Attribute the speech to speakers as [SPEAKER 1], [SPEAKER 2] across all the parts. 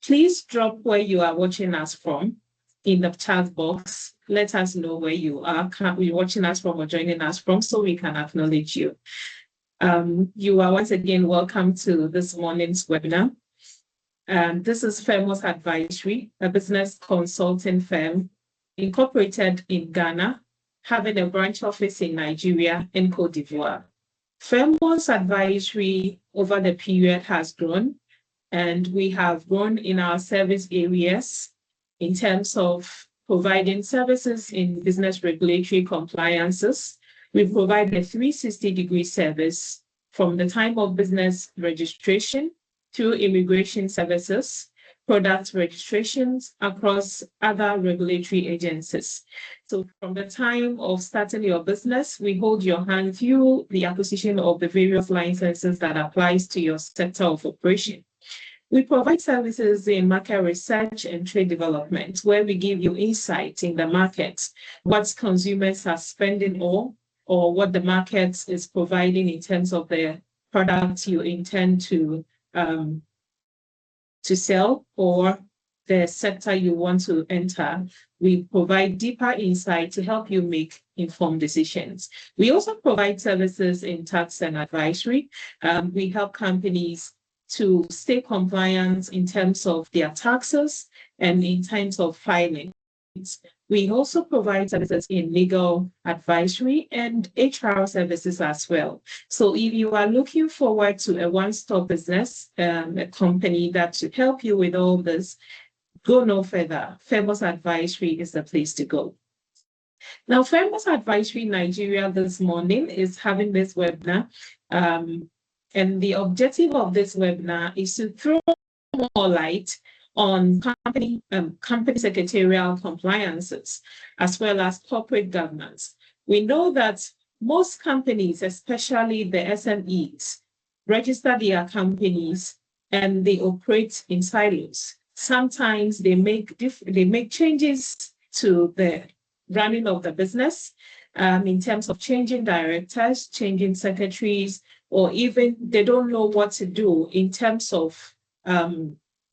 [SPEAKER 1] Please drop where you are watching us from in the chat box. Let us know where you are watching us from or joining us from so we can acknowledge you. You are once again welcome to this morning's webinar. This is Firmus Advisory, a business consulting firm incorporated in Ghana, having a branch office in Nigeria and Cote d'Ivoire. Firmus Advisory over the period has grown, and we have grown in our service areas in terms of providing services in business regulatory compliances. We provide a 360-degree service from the time of business registration through immigration services, product registrations across other regulatory agencies. So from the time of starting your business, we hold your hand through the acquisition of the various licenses that applies to your sector of operation. We provide services in market research and trade development, where we give you insight in the market, what consumers are spending on, or what the market is providing in terms of the products you intend to sell or the sector you want to enter. We provide deeper insight to help you make informed decisions. We also provide services in tax and advisory. We help companies to stay compliant in terms of their taxes and in terms of filings. We also provide services in legal advisory and HR services as well. So if you are looking forward to a one-stop business, a company that should help you with all this, go no further. Firmus Advisory is the place to go. Now, Firmus Advisory Nigeria this morning is having this webinar. And the objective of this webinar is to throw more light on company secretarial compliances, as well as corporate governance. We know that most companies, especially the SMEs, register their companies and they operate in silos. Sometimes they make changes to the running of the business in terms of changing directors, changing secretaries, or even they don't know what to do in terms of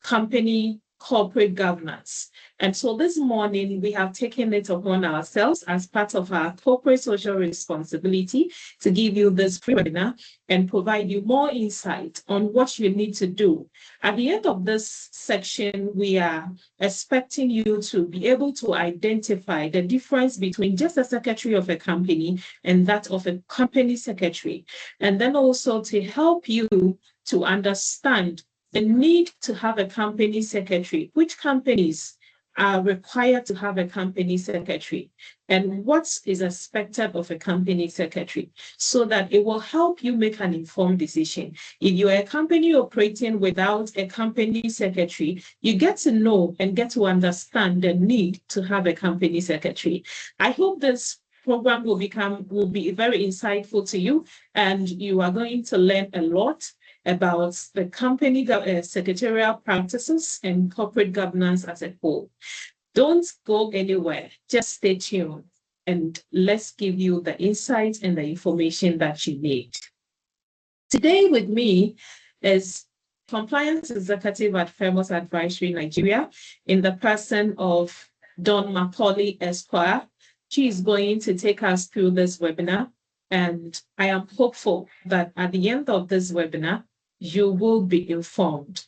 [SPEAKER 1] company corporate governance. And so this morning, we have taken it upon ourselves as part of our corporate social responsibility to give you this free webinar and provide you more insight on what you need to do. At the end of this section, we are expecting you to be able to identify the difference between just a secretary of a company and that of a company secretary, and then also to help you to understand the need to have a company secretary, which companies are required to have a company secretary, and what is expected of a company secretary, so that it will help you make an informed decision. If you're a company operating without a company secretary, you get to know and get to understand the need to have a company secretary. I hope this program will be very insightful to you, and you are going to learn a lot about the company secretarial practices and corporate governance as a whole. Don't go anywhere, just stay tuned, and let's give you the insights and the information that you need. Today with me is Compliance Executive at Firmus Advisory Nigeria in the person of Dawn Macaulay Esquire. She is going to take us through this webinar, and I am hopeful that at the end of this webinar, you will be informed.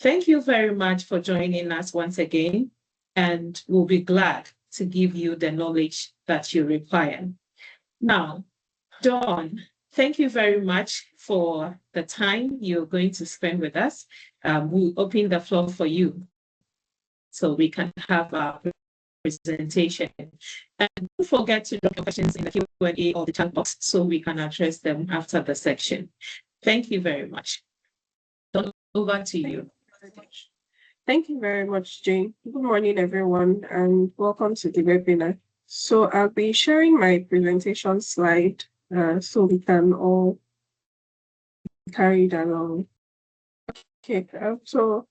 [SPEAKER 1] Thank you very much for joining us once again, and we'll be glad to give you the knowledge that you require. Now, Dawn, thank you very much for the time you're going to spend with us. We'll open the floor for you so we can have our presentation. And don't forget to drop your questions in the Q&A or the chat box so we can address them after the section. Thank you very much. Over to you.
[SPEAKER 2] Thank you very much, Jane. Good morning, everyone, and welcome to the webinar. So I'll be sharing my presentation slide so we can all carry it along. Okay, so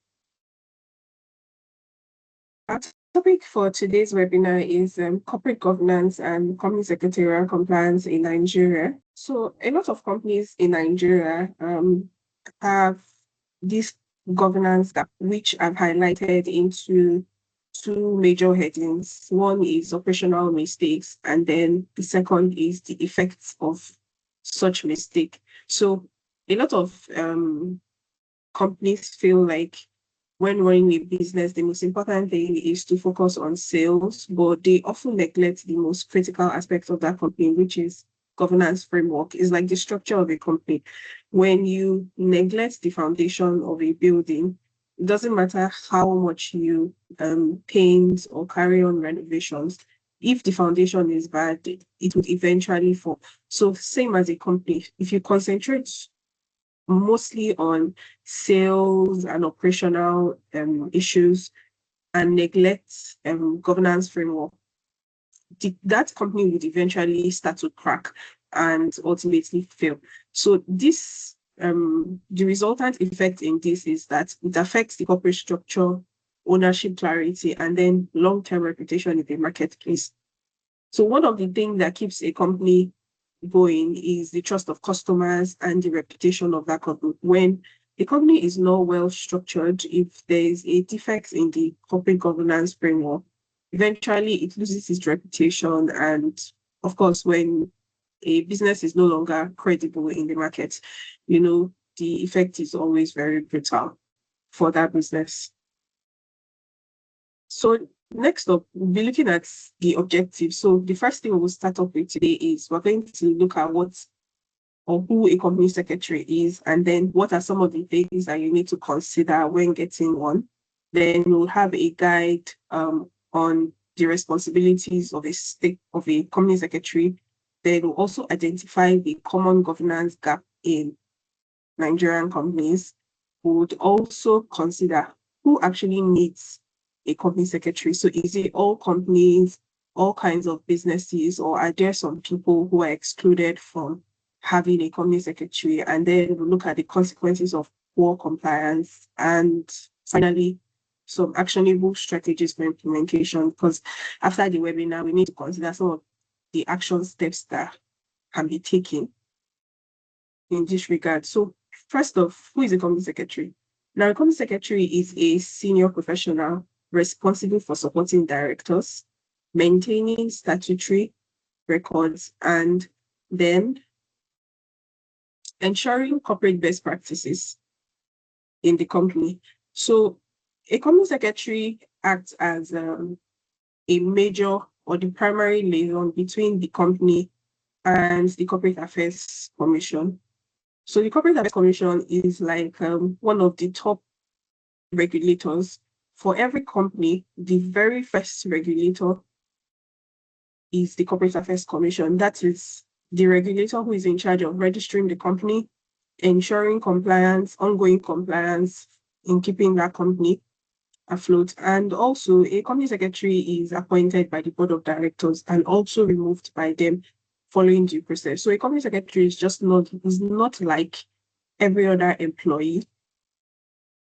[SPEAKER 2] our topic for today's webinar is corporate governance and company secretarial compliance in Nigeria. So a lot of companies in Nigeria have this governance gap, which I've highlighted into two major headings. One is operational mistakes, and then the second is the effects of such mistake. So a lot of companies feel like when running a business, the most important thing is to focus on sales, but they often neglect the most critical aspects of that company, which is governance framework. Is like the structure of a company. When you neglect the foundation of a building, it doesn't matter how much you paint or carry on renovations. If the foundation is bad, it would eventually fall. So same as a company, if you concentrate mostly on sales and operational issues and neglect governance framework, that company would eventually start to crack and ultimately fail. So this the resultant effect in this is that it affects the corporate structure, ownership clarity, and then long-term reputation in the marketplace. So one of the things that keeps a company going is the trust of customers and the reputation of that company. When a company is not well structured, if there is a defect in the corporate governance framework, eventually it loses its reputation. And of course, when a business is no longer credible in the market, the effect is always very brutal for that business. So next up, we'll be looking at the objectives. So the first thing we'll start off with today is we're going to look at what or who a company secretary is, and then what are some of the things that you need to consider when getting one. Then we'll have a guide on the responsibilities of a company secretary. Then we'll also identify the common governance gap in Nigerian companies. We would also consider who actually needs a company secretary. So is it all companies, all kinds of businesses, or are there some people who are excluded from having a company secretary? And then we'll look at the consequences of poor compliance, and finally, some actionable strategies for implementation. Because after the webinar, we need to consider some of the action steps that can be taken in this regard. So first off, who is a company secretary? Now, a company secretary is a senior professional responsible for supporting directors, maintaining statutory records, and then ensuring corporate best practices in the company. So a company secretary acts as a major or the primary liaison between the company and the Corporate Affairs Commission. So the Corporate Affairs Commission is like one of the top regulators. For every company, the very first regulator is the Corporate Affairs Commission. That is the regulator who is in charge of registering the company, ensuring compliance, ongoing compliance in keeping that company afloat. And also, a company secretary is appointed by the board of directors and also removed by them following due process. So a company secretary is not like every other employee.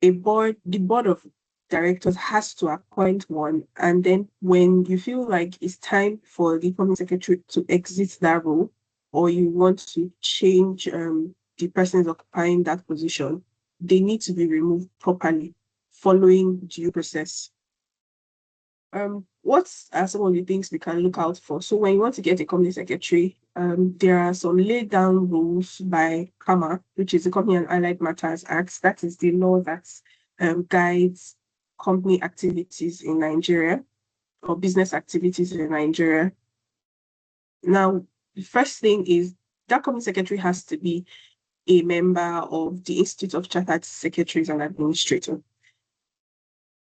[SPEAKER 2] The board of directors has to appoint one, and then when you feel like it's time for the company secretary to exit that role, or you want to change the persons occupying that position, they need to be removed properly following due process. What are some of the things we can look out for? So when you want to get a company secretary, there are some laid down rules by CAMA, which is the Company and Allied Matters Act. That is the law that guides company activities in Nigeria or business activities in Nigeria. Now, the first thing is that company secretary has to be a member of the Institute of Chartered Secretaries and Administrators.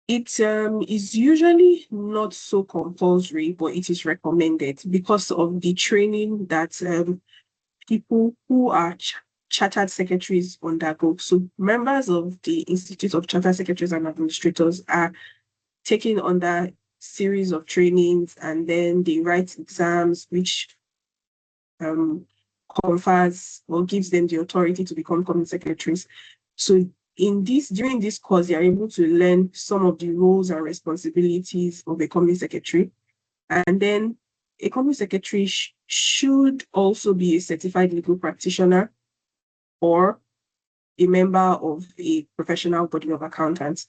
[SPEAKER 2] It is usually not so compulsory, but it is recommended because of the training that people who are chartered secretaries undergo. So members of the Institute of Chartered Secretaries and Administrators are taking under series of trainings, and then they write exams, which confers or gives them the authority to become company secretaries. So during this course, they are able to learn some of the roles and responsibilities of a company secretary. And then a company secretary should also be a certified legal practitioner or a member of a professional body of accountants.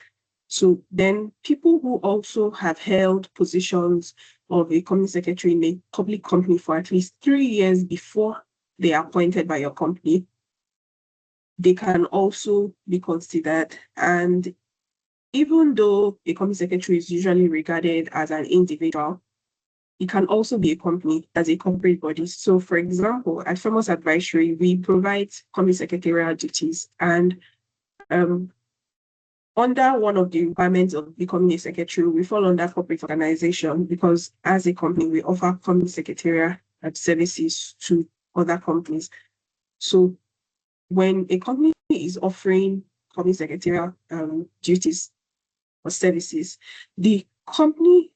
[SPEAKER 2] So then people who also have held positions of a company secretary in a public company for at least 3 years before they are appointed by your company, they can also be considered. And even though a company secretary is usually regarded as an individual, it can also be a company as a corporate body. So, for example, at Firmus Advisory, we provide company secretarial duties, and under one of the requirements of becoming a secretary, we fall under corporate organization because as a company, we offer company secretarial services to other companies. So when a company is offering company secretarial duties or services, the company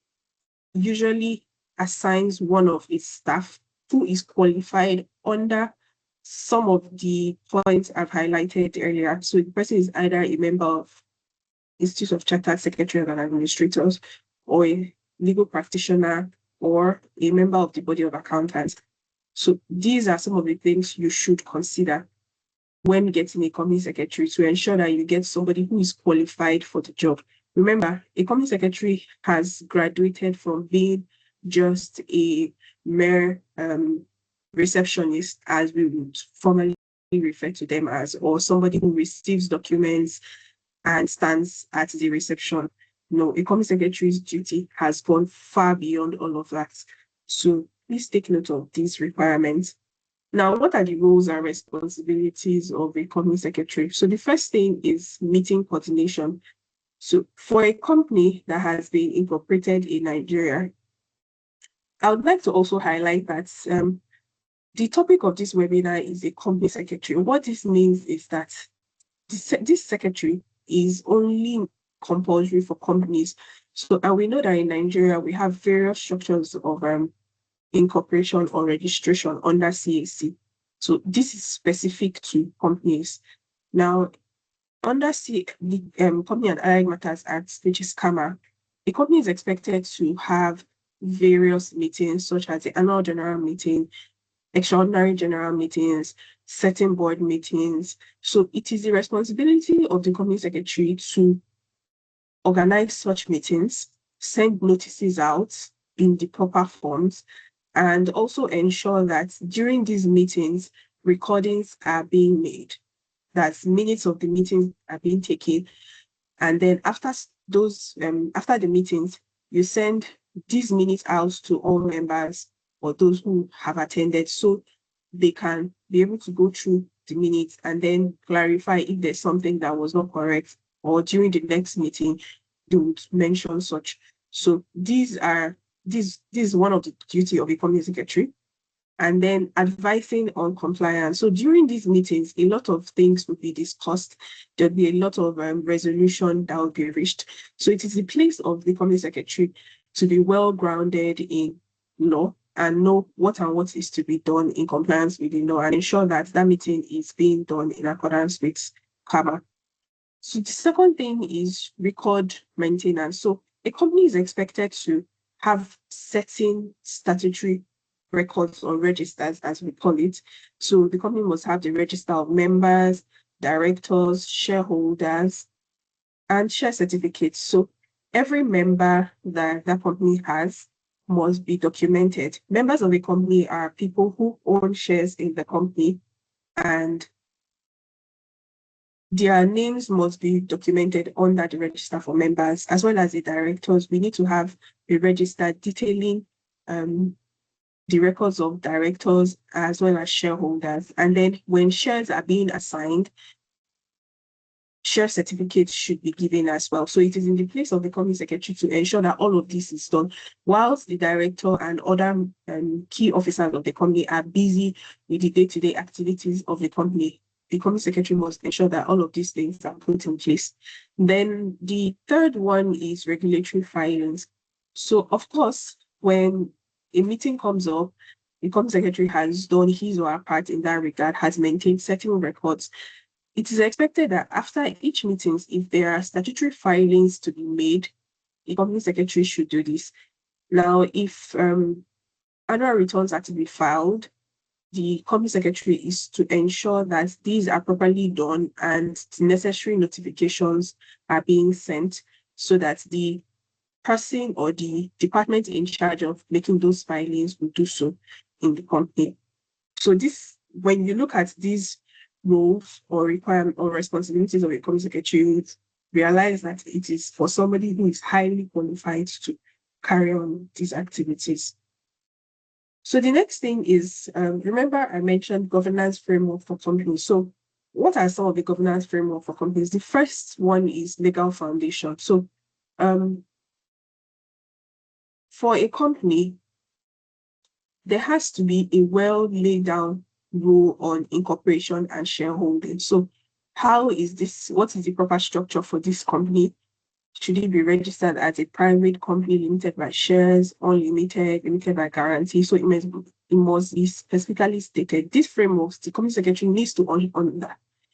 [SPEAKER 2] usually assigns one of its staff who is qualified under some of the points I've highlighted earlier. So the person is either a member of Institute of Chartered Secretaries and Administrators, or a legal practitioner, or a member of the body of accountants. So these are some of the things you should consider when getting a company secretary to ensure that you get somebody who is qualified for the job. Remember, a company secretary has graduated from being just a mere receptionist, as we would formally refer to them as, or somebody who receives documents and stands at the reception. No, a company secretary's duty has gone far beyond all of that. So please take note of these requirements. Now, what are the roles and responsibilities of a company secretary? So the first thing is meeting coordination. So for a company that has been incorporated in Nigeria, I would like to also highlight that the topic of this webinar is a company secretary. What this means is that this secretary is only compulsory for companies. So, and we know that in Nigeria, we have various structures of incorporation or registration under CAC. So this is specific to companies. Now, under the Company and Allied Matters Act, which is CAMA, a company is expected to have various meetings, such as the annual general meeting, extraordinary general meetings, certain board meetings. So it is the responsibility of the company secretary to organize such meetings, send notices out in the proper forms, and also ensure that during these meetings, recordings are being made, that minutes of the meetings are being taken. And then after after the meetings, you send these minutes out to all members or those who have attended, so they can be able to go through the minutes and then clarify if there's something that was not correct, or during the next meeting, they would mention such. So this is one of the duty of a company secretary. And then advising on compliance. So during these meetings, a lot of things will be discussed. There'll be a lot of resolution that will be reached. So it is the place of the company secretary to be well grounded in law and know what is to be done in compliance with the law, and ensure that that meeting is being done in accordance with CAMA. So the second thing is record maintenance. So a company is expected to have certain statutory records or registers, as we call it. So the company must have the register of members, directors, shareholders, and share certificates. So every member that that company has must be documented. Members of a company are people who own shares in the company, and their names must be documented under the register for members, as well as the directors. We need to have a register detailing the records of directors as well as shareholders. And then when shares are being assigned, share certificates should be given as well. So it is in the place of the company secretary to ensure that all of this is done, whilst the director and other key officers of the company are busy with the day-to-day activities of the company. The company secretary must ensure that all of these things are put in place. Then the third one is regulatory filings. So of course, when a meeting comes up, the company secretary has done his or her part in that regard, has maintained certain records. It is expected that after each meeting, if there are statutory filings to be made, the company secretary should do this. Now, if annual returns are to be filed, the company secretary is to ensure that these are properly done and the necessary notifications are being sent so that the person or the department in charge of making those filings will do so in the company. So this, when you look at these roles or requirements or responsibilities of a company secretary, you would realize that it is for somebody who is highly qualified to carry on these activities. So the next thing is, remember I mentioned governance framework for companies. So what are some of the governance framework for companies? The first one is legal foundation. So um, for a company, there has to be a well laid down rule on incorporation and shareholding. So how is this, what is the proper structure for this company? Should it be registered as a private company limited by shares, unlimited, limited by guarantee? So it must be specifically stated. These frameworks, the company secretary needs to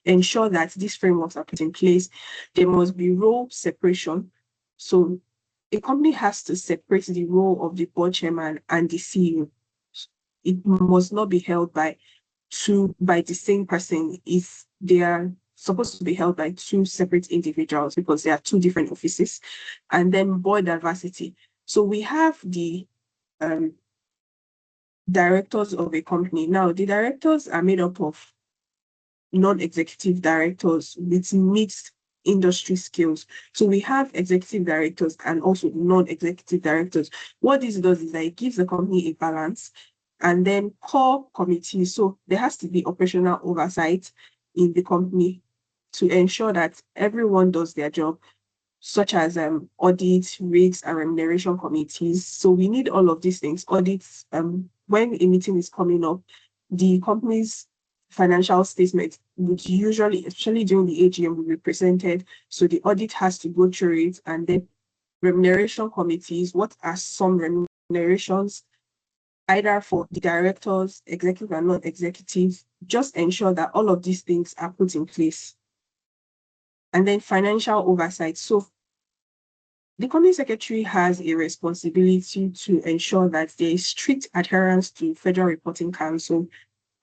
[SPEAKER 2] ensure that these frameworks are put in place. There must be role separation. So a company has to separate the role of the board chairman and the CEO. It must not be held by the same person. If they are supposed to be held by two separate individuals because they are two different offices. And then board diversity. So we have the directors of a company. Now, the directors are made up of non-executive directors with mixed industry skills. So we have executive directors and also non-executive directors. What this does is that it gives the company a balance. And then core committees. So there has to be operational oversight in the company to ensure that everyone does their job, such as audit, rigs, and remuneration committees. So we need all of these things. Audits, when a meeting is coming up, the company's financial statement would usually, especially during the AGM, will be presented. So the audit has to go through it. And then remuneration committees, what are some remunerations, either for the directors, executive and non-executive, just ensure that all of these things are put in place. And then financial oversight. So the company secretary has a responsibility to ensure that there is strict adherence to Federal Reporting Council,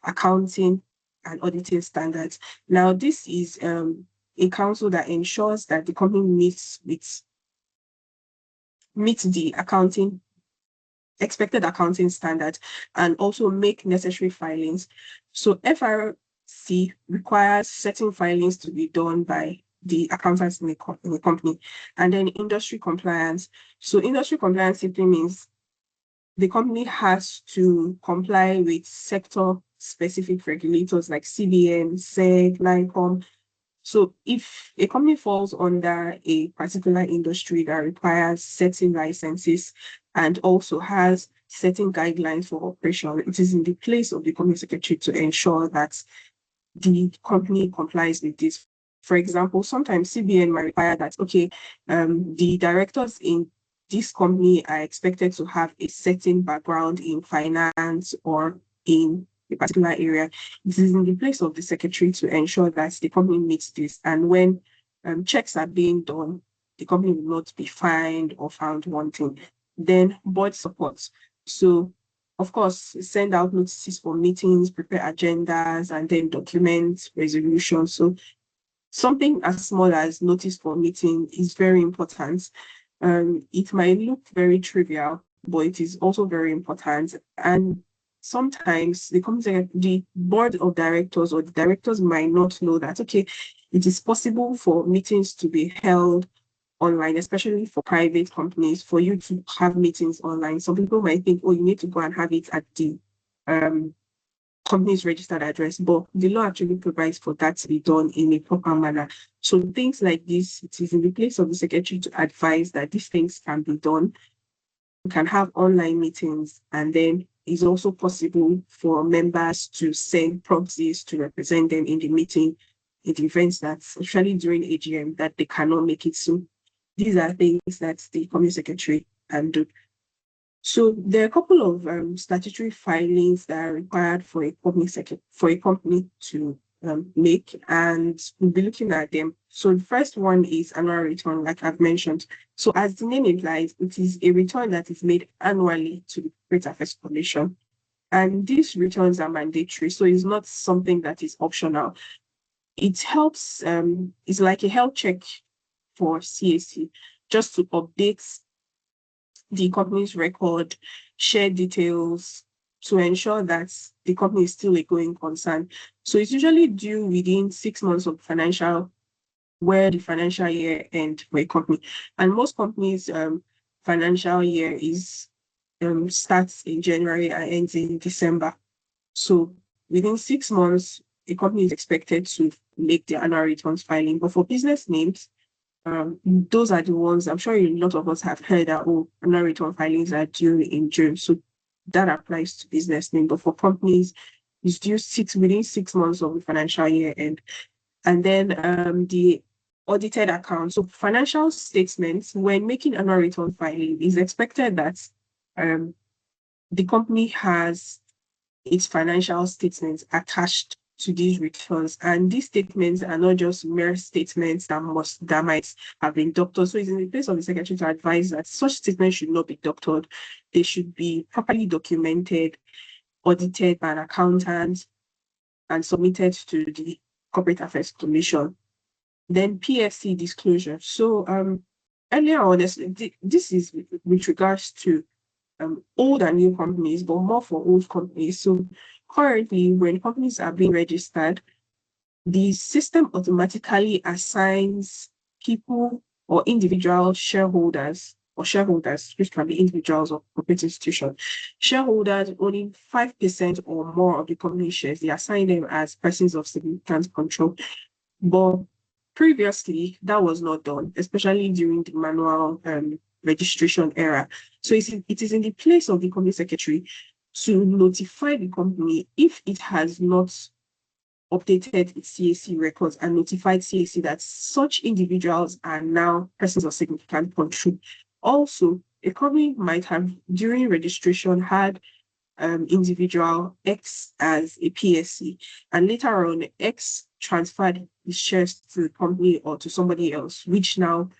[SPEAKER 2] accounting, and auditing standards. Now, this is a council that ensures that the company meets the expected accounting standards and also make necessary filings. So FRC requires certain filings to be done by the accountants in the company. And then industry compliance. So industry compliance simply means the company has to comply with sector specific regulators like CBN, SEC, NICOM. So if a company falls under a particular industry that requires certain licenses and also has certain guidelines for operation, it is in the place of the company secretary to ensure that the company complies with this. For example, sometimes CBN might require that, okay, the directors in this company are expected to have a certain background in finance or in a particular area. It is in the place of the secretary to ensure that the company meets this. And when checks are being done, the company will not be fined or found wanting. Then board support. So of course, send out notices for meetings, prepare agendas, and then document resolutions. So something as small as notice for meeting is very important. It might look very trivial, but it is also very important. And sometimes the board of directors or the directors might not know that, okay, it is possible for meetings to be held online, especially for private companies, for you to have meetings online. Some people might think, oh, you need to go and have it at the company's registered address, but the law actually provides for that to be done in a proper manner. So things like this, it is in the place of the secretary to advise that these things can be done. We can have online meetings, and then it's also possible for members to send proxies to represent them in the meeting, in the events that, especially during AGM, that they cannot make it. So these are things that the company secretary can do. So there are a couple of statutory filings that are required for a company to make, and we'll be looking at them. So the first one is annual return, like I've mentioned. So as the name implies, it is a return that is made annually to the Corporate Affairs Commission. And these returns are mandatory, so it's not something that is optional. It helps, it's like a health check for CAC, just to update the company's record, share details to ensure that the company is still a going concern. So it's usually due within 6 months of where the financial year end for a company. And most companies' financial year starts in January and ends in December. So within 6 months, a company is expected to make the annual returns filing. But for business names, those are the ones I'm sure a lot of us have heard that, oh, annual return filings are due in June. So that applies to business name. But for companies, it's due within 6 months of the financial year end. And then the audited accounts. So financial statements, when making annual return filing, is expected that the company has its financial statements attached to these returns. And these statements are not just mere statements that might have been doctored. So it's in the place of the secretary to advise that such statements should not be doctored. They should be properly documented, audited by an accountant, and submitted to the Corporate Affairs Commission. Then PSC disclosure. So earlier on, this is with regards to old and new companies, but more for old companies. So currently, when companies are being registered, the system automatically assigns people or individual shareholders, which can be individuals or corporate institutions, shareholders owning 5% or more of the company shares, they assign them as persons of significant control. But previously, that was not done, especially during the manual registration era. So it is in the place of the company secretary to notify the company if it has not updated its CAC records and notified CAC that such individuals are now persons of significant control. Also, a company might have, during registration, had individual X as a PSC, and later on, X transferred his shares to the company or to somebody else, which now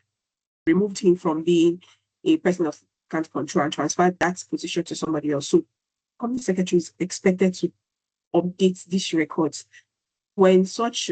[SPEAKER 2] removed him from being a person of significant control and transferred that position to somebody else. So, company secretary is expected to update these records. When such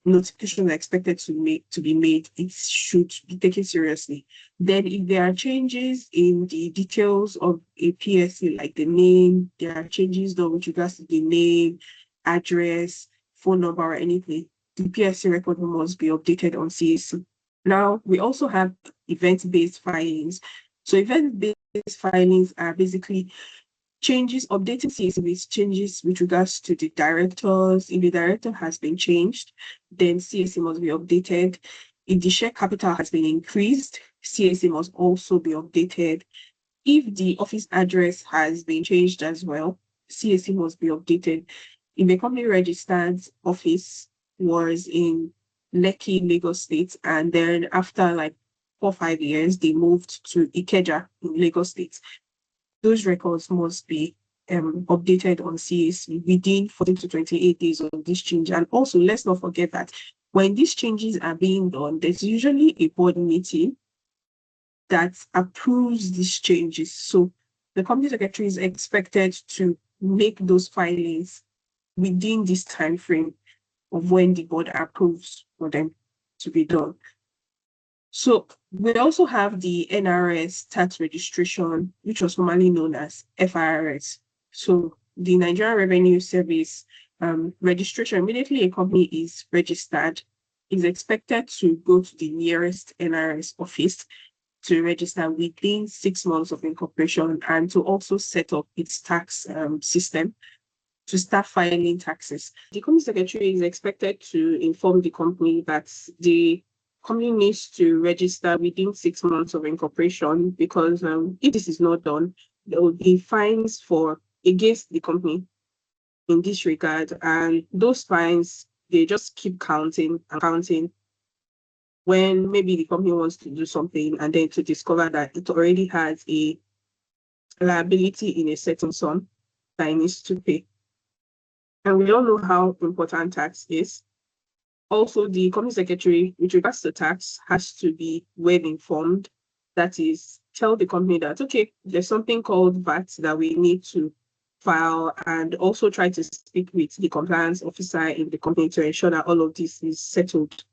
[SPEAKER 2] notifications are expected to be made, it should be taken seriously. Then if there are changes in the details of a PSC, like the name, there are changes done with regards to the name, address, phone number, or anything, the PSC record must be updated on CAC. Now, we also have event-based filings. So event-based filings are basically updating CAC with changes with regards to the directors. If the director has been changed, then CAC must be updated. If the share capital has been increased, CAC must also be updated. If the office address has been changed as well, CAC must be updated. If a company registered office was in Lekki, Lagos State, and then after like 4 or 5 years, they moved to Ikeja in Lagos State, those records must be updated on CAC within 14 to 28 days of this change. And also, let's not forget that when these changes are being done, there's usually a board meeting that approves these changes. So the company secretary is expected to make those filings within this time frame of when the board approves for them to be done. So we also have the NRS tax registration, which was formerly known as FIRS. So the Nigerian Revenue Service registration, immediately a company is registered, is expected to go to the nearest NRS office to register within 6 months of incorporation and to also set up its tax system to start filing taxes. The company secretary is expected to inform the company that the company needs to register within 6 months of incorporation, because if this is not done, there will be fines against the company in this regard. And those fines, they just keep counting and counting when maybe the company wants to do something and then to discover that it already has a liability in a certain sum that it needs to pay. And we all know how important tax is. Also, the company secretary, with regards to tax, has to be well informed That is, tell the company that, okay, there's something called VAT that we need to file, and also try to speak with the compliance officer in the company to ensure that all of this is settled.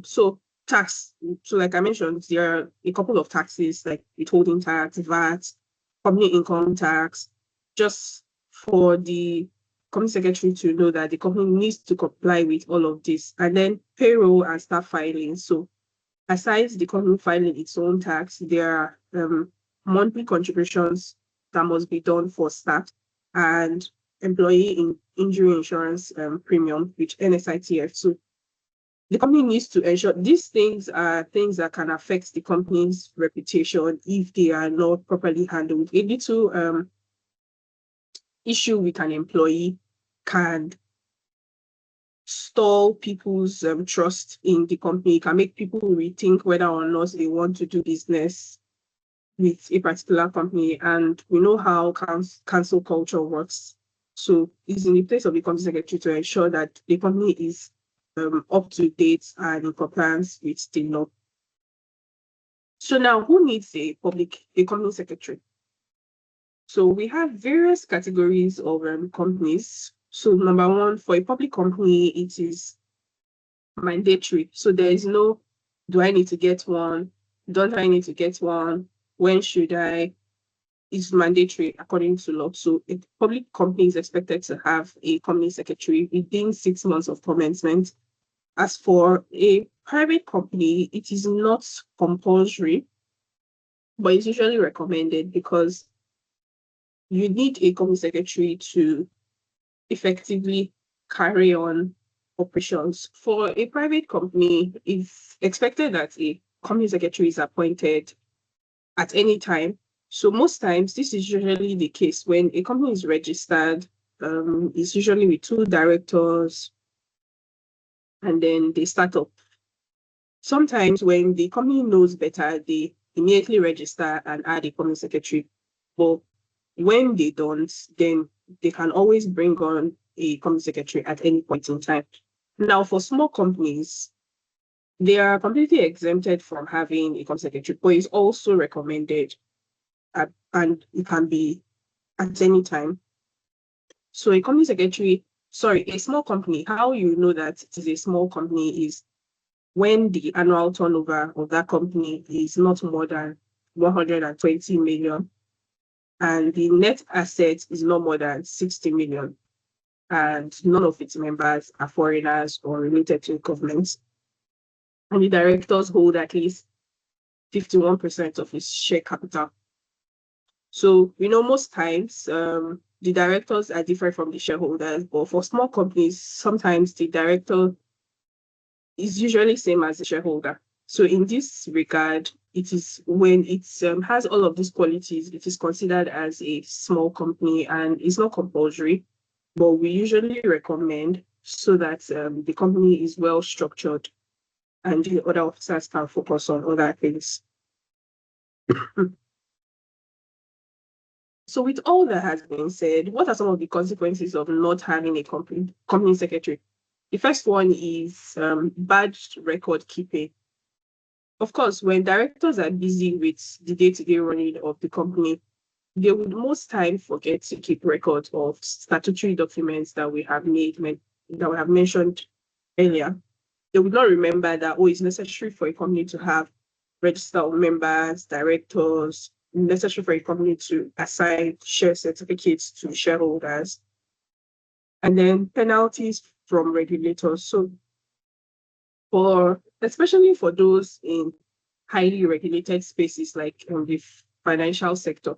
[SPEAKER 2] So tax. So like I mentioned, there are a couple of taxes like withholding tax, VAT, company income tax, just for the company secretary to know that the company needs to comply with all of this. And then payroll and staff filing. So aside the company filing its own tax, there are monthly contributions that must be done for staff and employee injury insurance premium, which NSITF. So the company needs to ensure these things are things that can affect the company's reputation if they are not properly handled. A little issue with an employee can stall people's trust in the company, can make people rethink whether or not they want to do business with a particular company. And we know how cancel culture works. So it's in the place of the company secretary to ensure that the company is up to date and in compliance with the law. So now, who needs a company secretary? So we have various categories of companies. So number one, for a public company, it is mandatory. So there is no, do I need to get one? Don't I need to get one? When should I? It's mandatory according to law. So a public company is expected to have a company secretary within 6 months of commencement. As for a private company, it is not compulsory, but it's usually recommended because you need a company secretary to effectively carry on operations. For a private company, it's expected that a company secretary is appointed at any time. So most times, this is usually the case when a company is registered. It's usually with 2 directors, and then they start up. Sometimes when the company knows better, they immediately register and add a company secretary. But when they don't, then they can always bring on a company secretary at any point in time. Now, for small companies, they are completely exempted from having a company secretary, but it's also recommended, and it can be at any time. So a company secretary, a small company, how you know that it is a small company is when the annual turnover of that company is not more than 120 million, and the net asset is not more than 60 million, and none of its members are foreigners or related to government, and the directors hold at least 51% of its share capital. So, most times the directors are different from the shareholders, but for small companies, sometimes the director is usually same as the shareholder. So in this regard, it is when it has all of these qualities, it is considered as a small company, and it's not compulsory, but we usually recommend so that the company is well structured and the other officers can focus on other things. So with all that has been said, what are some of the consequences of not having a company secretary? The first one is bad record keeping. Of course, when directors are busy with the day-to-day running of the company, they would most time forget to keep records of statutory documents that we have mentioned earlier. They would not remember that, it's necessary for a company to have register of members, directors, necessary for a company to assign share certificates to shareholders, and then penalties from regulators. So especially for those in highly regulated spaces like the financial sector,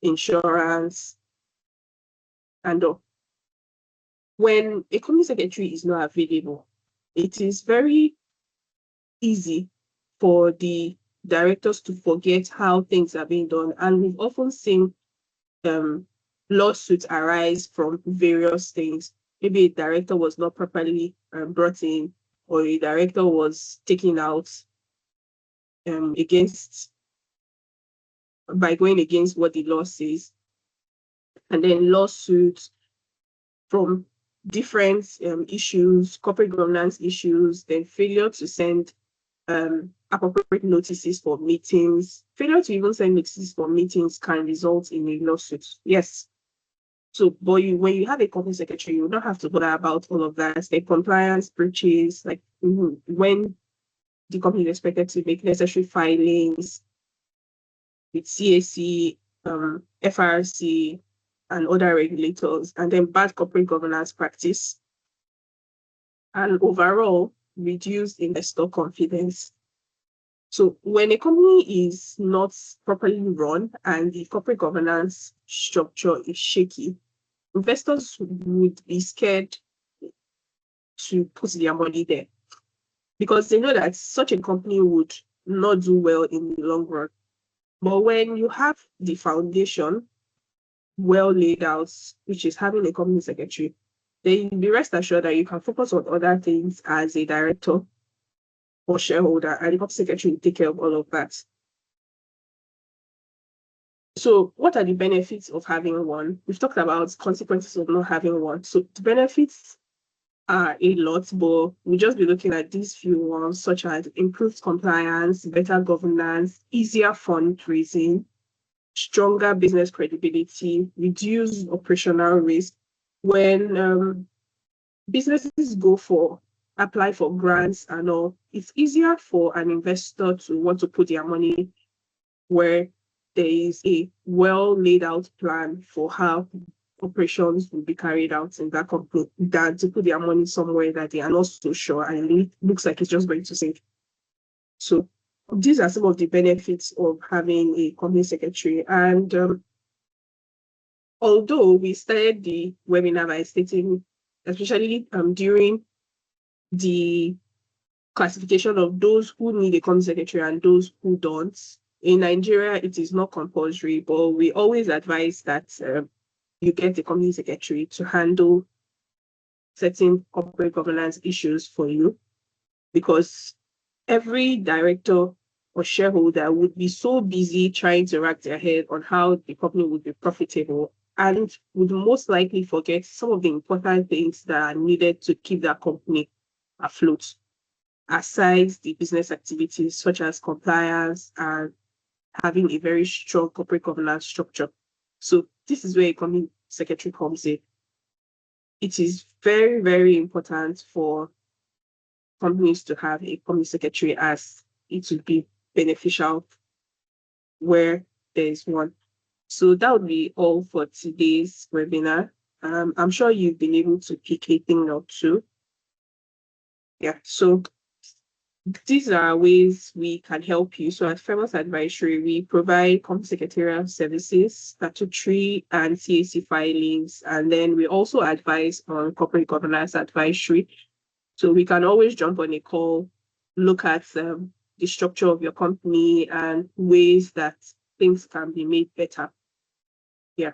[SPEAKER 2] insurance, and all. When a company secretary is not available, it is very easy for the directors to forget how things are being done. And we've often seen lawsuits arise from various things. Maybe a director was not properly brought in, or a director was taken out by going against what the law says. And then lawsuits from different issues, corporate governance issues, then failure to send appropriate notices for meetings. Failure to even send notices for meetings can result in a lawsuit. Yes. So, but when you have a company secretary, you don't have to bother about all of that. The compliance breaches, like when the company is expected to make necessary filings with CAC, FRC, and other regulators, and then bad corporate governance practice, and overall reduced investor confidence. So when a company is not properly run and the corporate governance structure is shaky, investors would be scared to put their money there because they know that such a company would not do well in the long run. But when you have the foundation well laid out, which is having a company secretary, then be rest assured that you can focus on other things as a director or shareholder, and the company secretary will take care of all of that. So what are the benefits of having one? We've talked about consequences of not having one. So the benefits are a lot, but we'll just be looking at these few ones, such as improved compliance, better governance, easier fundraising, stronger business credibility, reduced operational risk. When businesses apply for grants and all, it's easier for an investor to want to put their money where there is a well laid out plan for how operations will be carried out in that company than to put their money somewhere that they are not so sure and it looks like it's just going to sink. So these are some of the benefits of having a company secretary. And although we started the webinar by stating, especially during the classification of those who need a company secretary and those who don't, in Nigeria, it is not compulsory, but we always advise that you get a company secretary to handle certain corporate governance issues for you, because every director or shareholder would be so busy trying to wrap their head on how the company would be profitable and would most likely forget some of the important things that are needed to keep that company afloat, aside the business activities such as compliance and having a very strong corporate governance structure. So this is where a company secretary comes in. It is very, very important for companies to have a company secretary, as it would be beneficial where there is one. So that would be all for today's webinar. I'm sure you've been able to pick a thing or two. Yeah, so these are ways we can help you. So at Firmus Advisory, we provide company secretarial services, statutory and CAC filings, and then we also advise on corporate governance advisory. So we can always jump on a call, look at the structure of your company and ways that things can be made better. Yeah.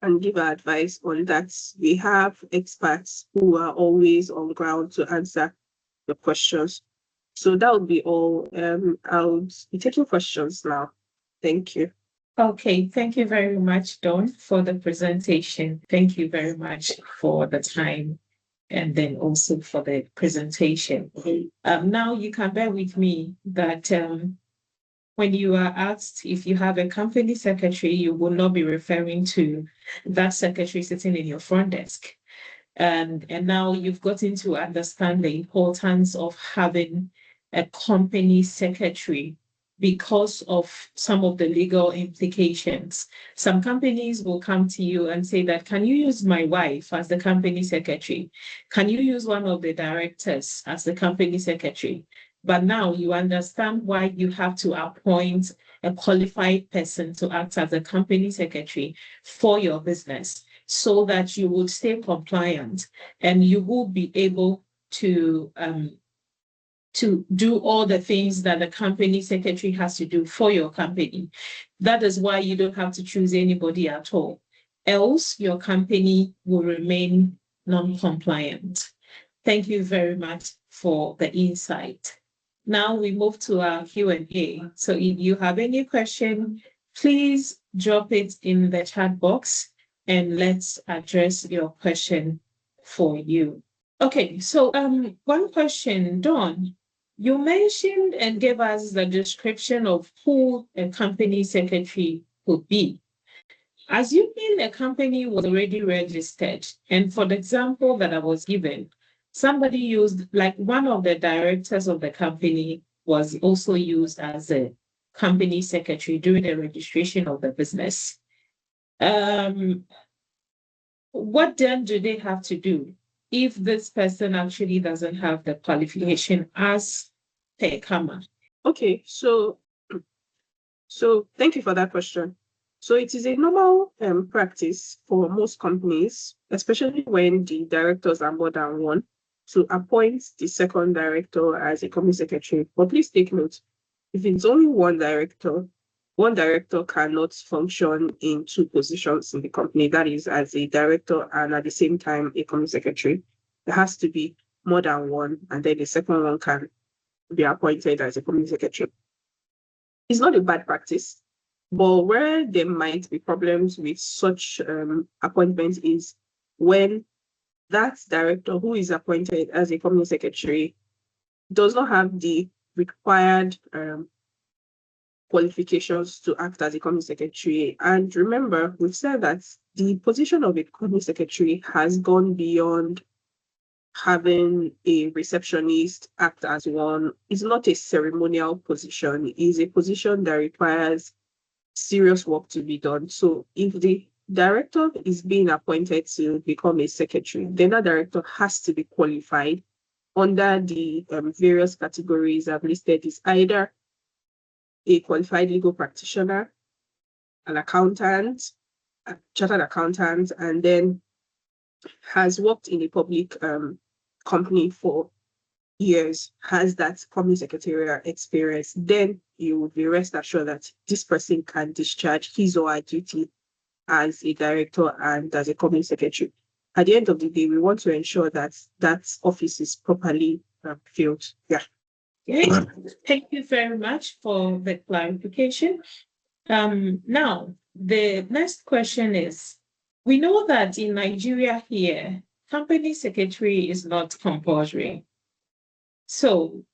[SPEAKER 2] And give our advice on that. We have experts who are always on the ground to answer the questions. So that would be all. I'll be taking questions now. Thank you.
[SPEAKER 1] Okay, thank you very much, Dawn, for the presentation. Thank you very much for the time and then also for the presentation. Now you can bear with me that when you are asked if you have a company secretary, you will not be referring to that secretary sitting in your front desk. And now you've gotten to understand the importance of having a company secretary because of some of the legal implications. Some companies will come to you and say that, can you use my wife as the company secretary? Can you use one of the directors as the company secretary? But now you understand why you have to appoint a qualified person to act as a company secretary for your business, so that you will stay compliant and you will be able to do all the things that the company secretary has to do for your company. That is why you don't have to choose anybody at all. Else, your company will remain non-compliant. Thank you very much for the insight. Now we move to our Q&A. So if you have any question, please drop it in the chat box and let's address your question for you. Okay, so one question, Dawn. You mentioned and gave us the description of who a company secretary could be. Assuming a company was already registered, and for the example that I was given, somebody used, like one of the directors of the company was also used as a company secretary during the registration of the business. What then do they have to do if this person actually doesn't have the qualification as per KAMA?
[SPEAKER 2] Okay, so thank you for that question. So it is a normal practice for most companies, especially when the directors are more than one, to appoint the second director as a company secretary. But please take note, if it's only one director cannot function in two positions in the company, that is, as a director and at the same time a company secretary. There has to be more than one, and then the second one can be appointed as a company secretary. It's not a bad practice, but where there might be problems with such appointments is when that director who is appointed as a company secretary does not have the required qualifications to act as a company secretary. And remember, we've said that the position of a company secretary has gone beyond having a receptionist act as one. It's not a ceremonial position. It's a position that requires serious work to be done. So if the director is being appointed to become a secretary, then that director has to be qualified under the various categories I've listed. Is either a qualified legal practitioner, an accountant, a chartered accountant, and then has worked in a public company for years, has that company secretarial experience, then you would be rest assured that this person can discharge his or her duty as a director and as a company secretary. At the end of the day, we want to ensure that that office is properly filled. Yeah.
[SPEAKER 1] Okay. Thank you very much for the clarification. Now, the next question is, we know that in Nigeria here, company secretary is not compulsory. So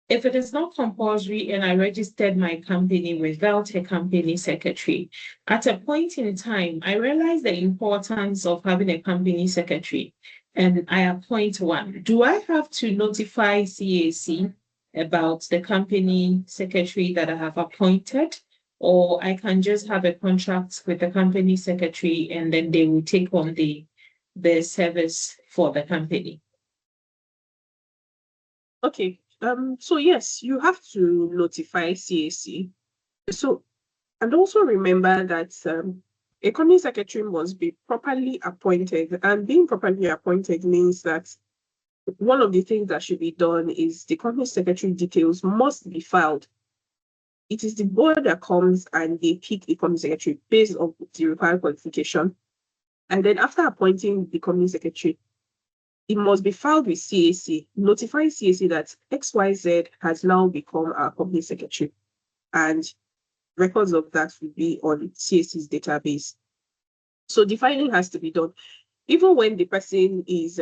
[SPEAKER 1] if it is not compulsory and I registered my company without a company secretary, at a point in time, I realized the importance of having a company secretary and I appoint one. Do I have to notify CAC about the company secretary that I have appointed? Or I can just have a contract with the company secretary and then they will take on the service for the company?
[SPEAKER 2] Okay. So yes, you have to notify CAC. So, and also remember that a company secretary must be properly appointed, and being properly appointed means that one of the things that should be done is the company secretary details must be filed. It is the board that comes and they pick the company secretary based on the required qualification. And then after appointing the company secretary, it must be filed with CAC, notifying CAC that XYZ has now become our company secretary. And records of that will be on CAC's database. So the filing has to be done. Even when the person is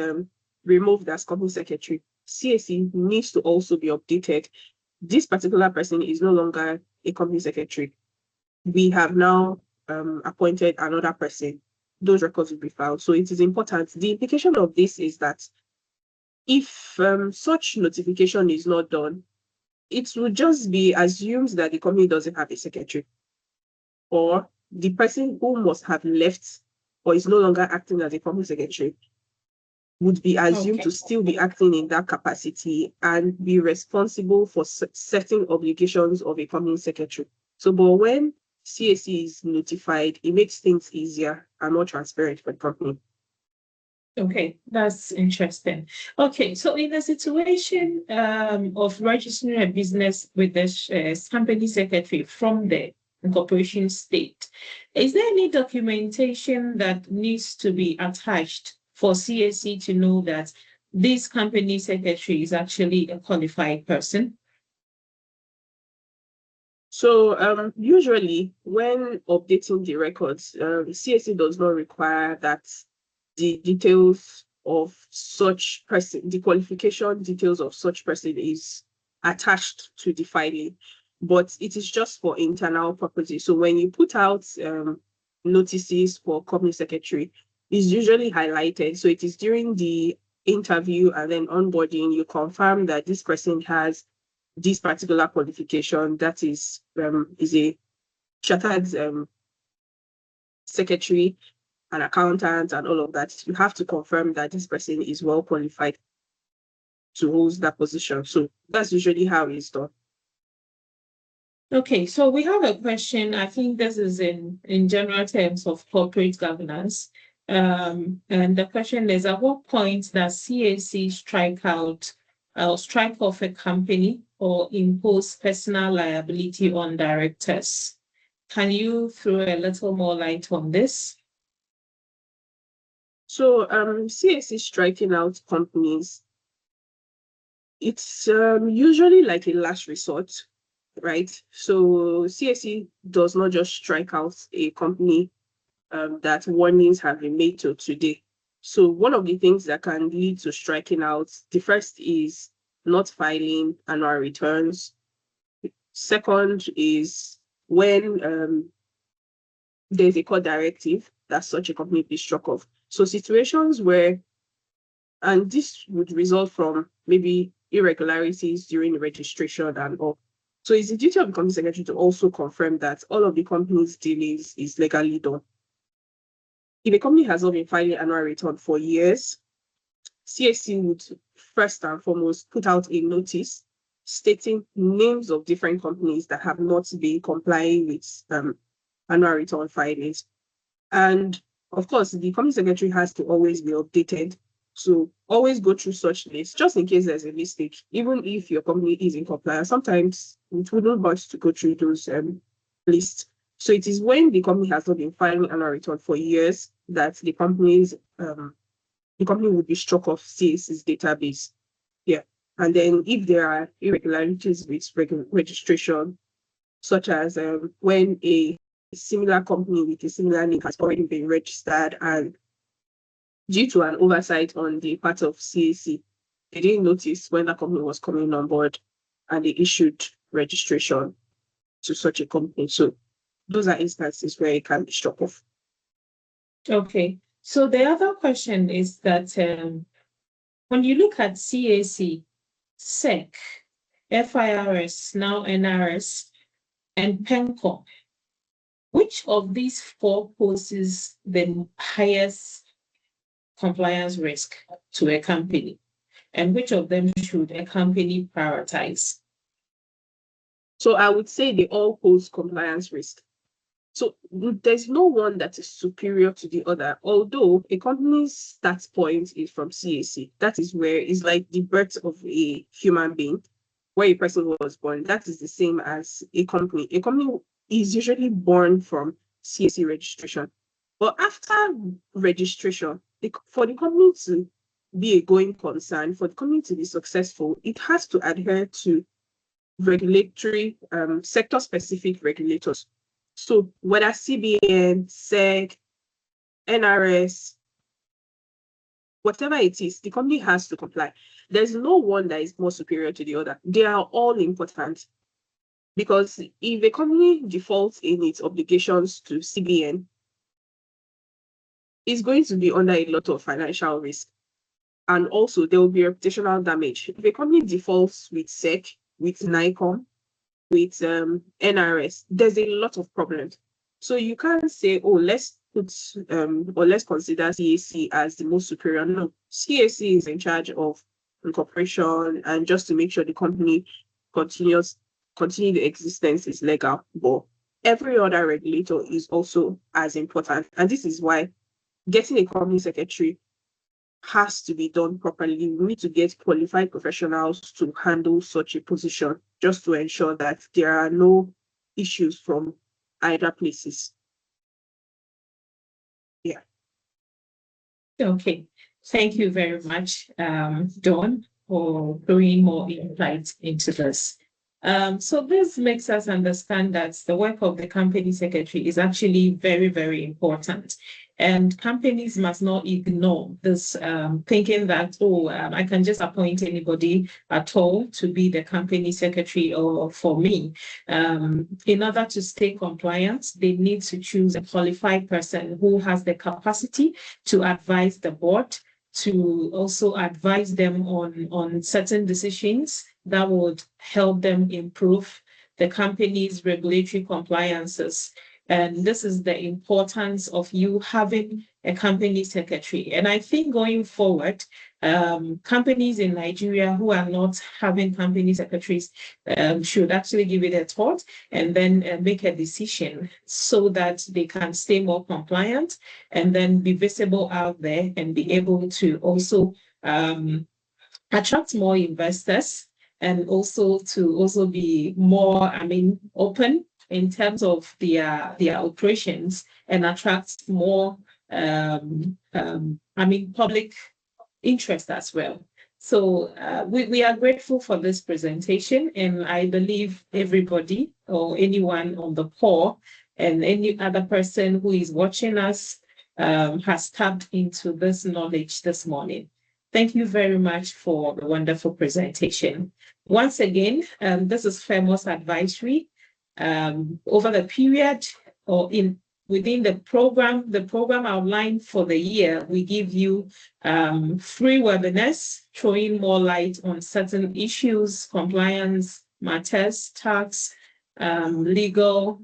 [SPEAKER 2] removed as company secretary, CAC needs to also be updated. This particular person is no longer a company secretary. We have now appointed another person. Those records will be filed. So it is important. The implication of this is that if such notification is not done, it will just be assumed that the company doesn't have a secretary, or the person who must have left or is no longer acting as a company secretary would be assumed to still be acting in that capacity and be responsible for certain obligations of a company secretary. So, but when CAC is notified, it makes things easier and more transparent for the company.
[SPEAKER 1] Okay, that's interesting. Okay, so in a situation of registering a business with the company secretary from the incorporation state, is there any documentation that needs to be attached for CAC to know that this company secretary is actually a qualified person?
[SPEAKER 2] So usually when updating the records, CAC does not require that the details of such person, the qualification details of such person is attached to the filing, but it is just for internal purposes. So when you put out notices for company secretary, it's usually highlighted. So it is during the interview and then onboarding, you confirm that this person has this particular qualification, that is a chartered secretary, an accountant, and all of that. You have to confirm that this person is well qualified to hold that position. So that's usually how it's done.
[SPEAKER 1] Okay, so we have a question. I think this is in general terms of corporate governance. And the question is, at what point does CAC strike out or strike off a company or impose personal liability on directors? Can you throw a little more light on this?
[SPEAKER 2] So CAC striking out companies, it's usually like a last resort, right? So CAC does not just strike out a company that warnings have been made to today. So one of the things that can lead to striking out, the first is not filing annual returns. Second is when there's a court directive that such a company be struck off. So situations where, and this would result from maybe irregularities during registration and all. So it's the duty of the company secretary to also confirm that all of the company's dealings is legally done. If a company has not been filing annual return for years, CAC would first and foremost put out a notice stating names of different companies that have not been complying with annual return filings. And of course, the company secretary has to always be updated. So always go through such lists, just in case there's a mistake. Even if your company is in compliance, sometimes it wouldn't hurt to go through those lists. So it is when the company has not been filing annual return for years that the company would be struck off CAC's database. Yeah. And then if there are irregularities with registration, such as when a similar company with a similar name has already been registered, and due to an oversight on the part of CAC, they didn't notice when that company was coming on board and they issued registration to such a company. So those are instances where it can be struck off.
[SPEAKER 1] Okay. So the other question is that when you look at CAC, SEC, FIRS, now NRS, and PENCOM, which of these four poses the highest compliance risk to a company, and which of them should a company prioritize?
[SPEAKER 2] So I would say they all pose compliance risk. So there's no one that is superior to the other, although a company's start point is from CAC. That is where it's like the birth of a human being, where a person was born. That is the same as a company. A company is usually born from CAC registration. But after registration, for the company to be a going concern, for the company to be successful, it has to adhere to regulatory, sector-specific regulators. So whether CBN, SEC, NRS, whatever it is, the company has to comply. There's no one that is more superior to the other. They are all important. Because if a company defaults in its obligations to CBN, it's going to be under a lot of financial risk. And also there will be reputational damage. If a company defaults with SEC, with NICOM, with NRS, there's a lot of problems. So you can't say, oh, let's put or let's consider CAC as the most superior. No, CAC is in charge of incorporation and just to make sure the company continue the existence is legal. But every other regulator is also as important. And this is why getting a company secretary has to be done properly. We need to get qualified professionals to handle such a position just to ensure that there are no issues from either places. Yeah.
[SPEAKER 1] Okay. Thank you very much, Dawn, for throwing more insights into this. So this makes us understand that the work of the company secretary is actually very, very important. And companies must not ignore this, thinking that, I can just appoint anybody at all to be the company secretary or for me. In order to stay compliant, they need to choose a qualified person who has the capacity to advise the board, to also advise them on certain decisions that would help them improve the company's regulatory compliances. And this is the importance of you having a company secretary. And I think going forward, companies in Nigeria who are not having company secretaries should actually give it a thought and then make a decision so that they can stay more compliant and then be visible out there and be able to also attract more investors and also to also be more, open in terms of their operations and attract more, public interest as well. So we are grateful for this presentation, and I believe everybody or anyone on the call and any other person who is watching us has tapped into this knowledge this morning. Thank you very much for the wonderful presentation. Once again, this is Firmus Advisory. Over the period or within the program outlined for the year, we give you 3 webinars throwing more light on certain issues, compliance matters, tax, legal,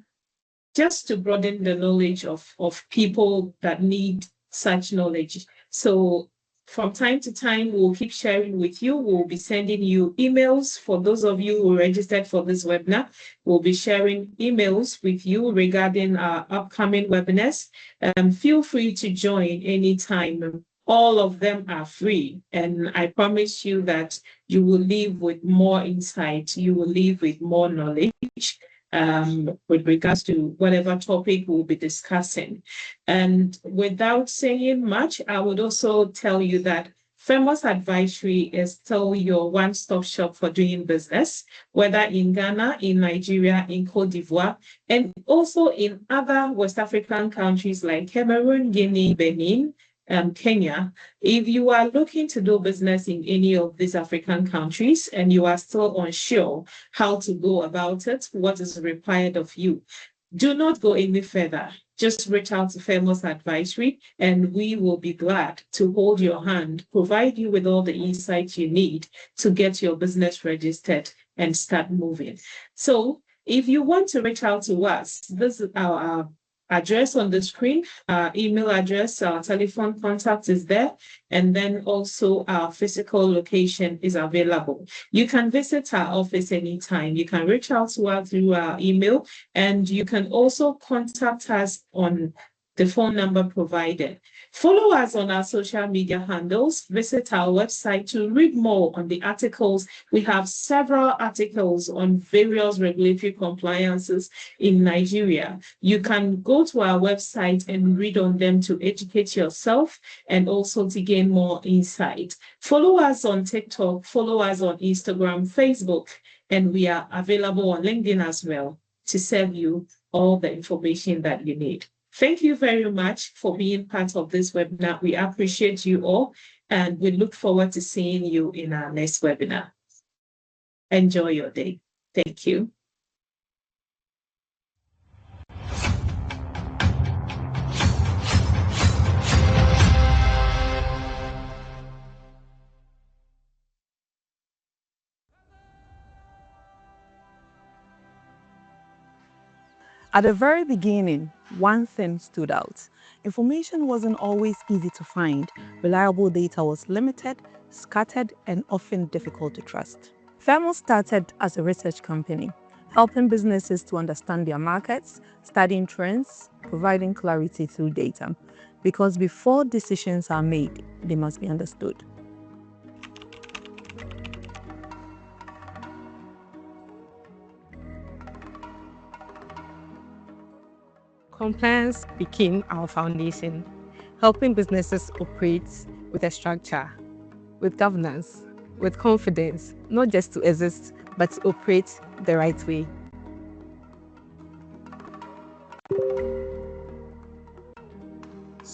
[SPEAKER 1] just to broaden the knowledge of people that need such knowledge. So from time to time, we'll keep sharing with you. We'll be sending you emails. For those of you who registered for this webinar, we'll be sharing emails with you regarding our upcoming webinars. Feel free to join anytime. All of them are free. And I promise you that you will leave with more insight. You will leave with more knowledge with regards to whatever topic we'll be discussing. And without saying much, I would also tell you that Firmus Advisory is still your one-stop shop for doing business, whether in Ghana, in Nigeria, in Cote d'Ivoire, and also in other West African countries like Cameroon, Guinea, Benin, Kenya. If you are looking to do business in any of these African countries and you are still unsure how to go about it, what is required of you, do not go any further. Just reach out to Firmus Advisory and we will be glad to hold your hand, provide you with all the insights you need to get your business registered and start moving. So if you want to reach out to us, this is our address on the screen, our email address, our telephone contact is there, and then also our physical location is available. You can visit our office anytime. You can reach out to us through our email, and you can also contact us on the phone number provided. Follow us on our social media handles. Visit our website to read more on the articles. We have several articles on various regulatory compliances in Nigeria. You can go to our website and read on them to educate yourself and also to gain more insight. Follow us on TikTok, follow us on Instagram, Facebook, and we are available on LinkedIn as well to serve you all the information that you need. Thank you very much for being part of this webinar. We appreciate you all, and we look forward to seeing you in our next webinar. Enjoy your day. Thank you.
[SPEAKER 3] At the very beginning, one thing stood out. Information wasn't always easy to find. Reliable data was limited, scattered, and often difficult to trust. Firmus started as a research company, helping businesses to understand their markets, studying trends, providing clarity through data. Because before decisions are made, they must be understood. Compliance became our foundation, helping businesses operate with a structure, with governance, with confidence, not just to exist, but to operate the right way.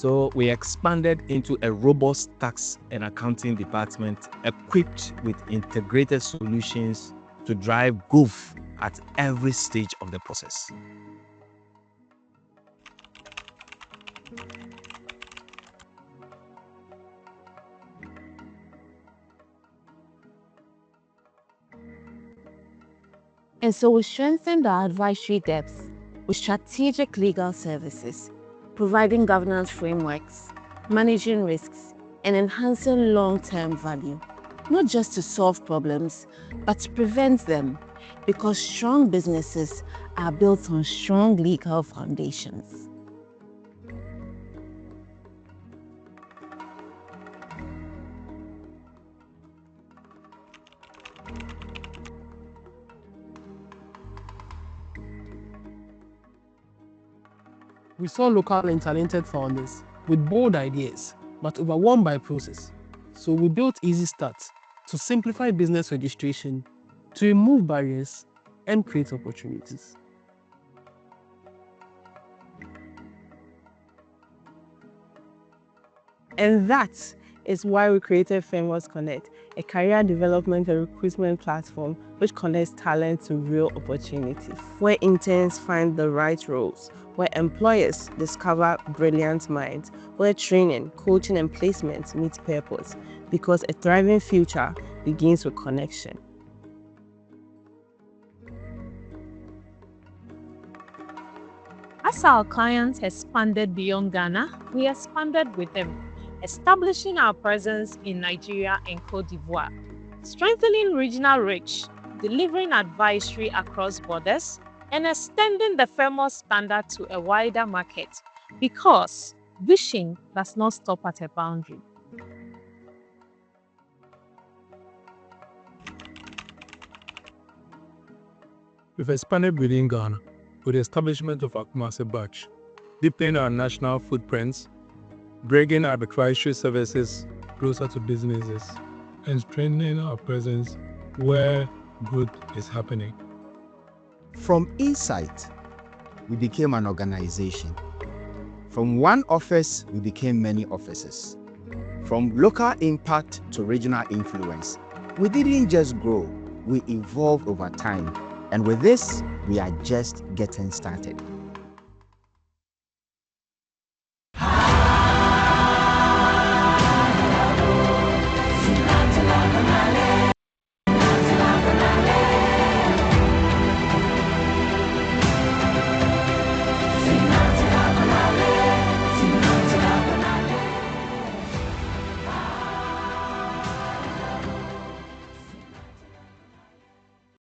[SPEAKER 4] So we expanded into a robust tax and accounting department equipped with integrated solutions to drive growth at every stage of the process.
[SPEAKER 5] And so we strengthened our advisory depth with strategic legal services, providing governance frameworks, managing risks, and enhancing long-term value, not just to solve problems, but to prevent them, because strong businesses are built on strong legal foundations.
[SPEAKER 6] We saw local and talented founders with bold ideas, but overwhelmed by process. So we built Easy Start to simplify business registration, to remove barriers, and create opportunities.
[SPEAKER 3] And that is why we created Firmus Connect, a career development and recruitment platform which connects talent to real opportunities, where interns find the right roles, where employers discover brilliant minds, where training, coaching, and placement meet purpose, because a thriving future begins with connection.
[SPEAKER 1] As our clients expanded beyond Ghana, we expanded with them, establishing our presence in Nigeria and Côte d'Ivoire, strengthening regional reach, delivering advisory across borders, and extending the Firmus standard to a wider market, because vision does not stop at a boundary.
[SPEAKER 7] We've expanded within Ghana with the establishment of our Kumasi branch, deepening our national footprints, bringing our advisory services closer to businesses, and strengthening our presence where good is happening.
[SPEAKER 8] From insight, we became an organization. From one office, we became many offices. From local impact to regional influence, we didn't just grow, we evolved over time. And with this, we are just getting started.